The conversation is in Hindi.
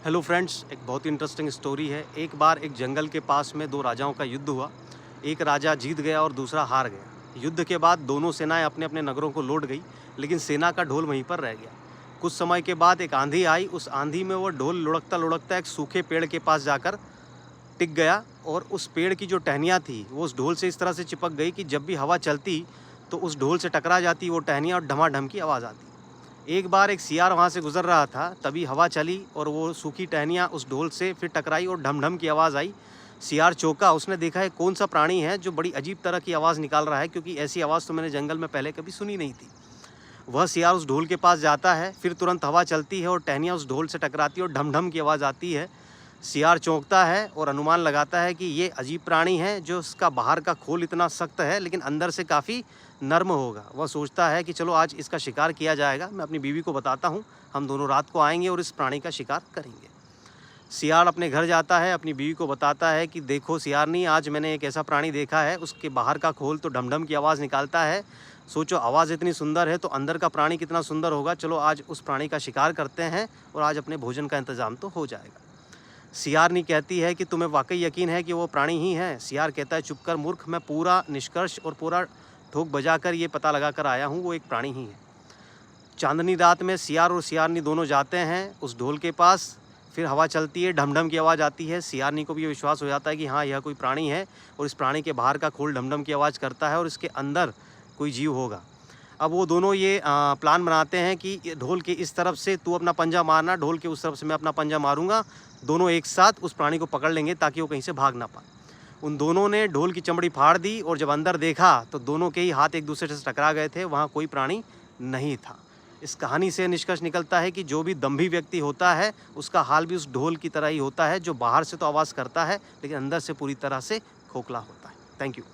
हेलो फ्रेंड्स, एक बहुत ही इंटरेस्टिंग स्टोरी है। एक बार एक जंगल के पास में दो राजाओं का युद्ध हुआ। एक राजा जीत गया और दूसरा हार गया। युद्ध के बाद दोनों सेनाएं अपने अपने नगरों को लौट गई, लेकिन सेना का ढोल वहीं पर रह गया। कुछ समय के बाद एक आंधी आई। उस आंधी में वो ढोल लुढ़कता लुढ़कता एक सूखे पेड़ के पास जाकर टिक गया और उस पेड़ की जो टहनियाँ थी वो उस ढोल से इस तरह से चिपक गई कि जब भी हवा चलती तो उस ढोल से टकरा जाती वो टहनियाँ और ढमाढम की आवाज़ आती। एक बार एक सियार वहाँ से गुजर रहा था, तभी हवा चली और वो सूखी टहनियाँ उस ढोल से फिर टकराई और ढम-ढम की आवाज़ आई। सियार चौंका, उसने देखा है कौन सा प्राणी है जो बड़ी अजीब तरह की आवाज़ निकाल रहा है, क्योंकि ऐसी आवाज़ तो मैंने जंगल में पहले कभी सुनी नहीं थी। वह सियार उस ढोल के पास जाता है, फिर तुरंत हवा चलती है और टहनियाँ उस ढोल से टकराती है और ढम-ढम की आवाज़ आती है। सियार चौंकता है और अनुमान लगाता है कि ये अजीब प्राणी है जो इसका बाहर का खोल इतना सख्त है लेकिन अंदर से काफ़ी नर्म होगा। वह सोचता है कि चलो आज इसका शिकार किया जाएगा। मैं अपनी बीवी को बताता हूँ, हम दोनों रात को आएंगे और इस प्राणी का शिकार करेंगे। सियार अपने घर जाता है, अपनी बीवी को बताता है कि देखो सियारनी, आज मैंने एक ऐसा प्राणी देखा है, उसके बाहर का खोल तो ढम-ढम की आवाज़ निकालता है। सोचो आवाज़ इतनी सुंदर है तो अंदर का प्राणी कितना सुंदर होगा। चलो आज उस प्राणी का शिकार करते हैं और आज अपने भोजन का इंतज़ाम तो हो जाएगा। सियारनी कहती है कि तुम्हें वाकई यकीन है कि वो प्राणी ही है? सियार कहता है चुप कर मूर्ख, मैं पूरा निष्कर्ष और पूरा ठोक बजाकर ये पता लगा कर आया हूँ, वो एक प्राणी ही है। चांदनी रात में सियार और सियारनी दोनों जाते हैं उस ढोल के पास। फिर हवा चलती है, ढम-ढम की आवाज़ आती है। सियारनी को भी ये विश्वास हो जाता है कि हाँ, यह कोई प्राणी है और इस प्राणी के बाहर का खोल ढम-ढम की आवाज़ करता है और इसके अंदर कोई जीव होगा। अब वो दोनों ये प्लान बनाते हैं कि ये ढोल के इस तरफ से तू अपना पंजा मारना, ढोल के उस तरफ से मैं अपना पंजा मारूंगा। दोनों एक साथ उस प्राणी को पकड़ लेंगे ताकि वो कहीं से भाग ना पाए। उन दोनों ने ढोल की चमड़ी फाड़ दी और जब अंदर देखा तो दोनों के ही हाथ एक दूसरे से टकरा गए थे, वहाँ कोई प्राणी नहीं था। इस कहानी से निष्कर्ष निकलता है कि जो भी दम्भी व्यक्ति होता है उसका हाल भी उस ढोल की तरह ही होता है, जो बाहर से तो आवाज़ करता है लेकिन अंदर से पूरी तरह से खोखला होता है। Thank you.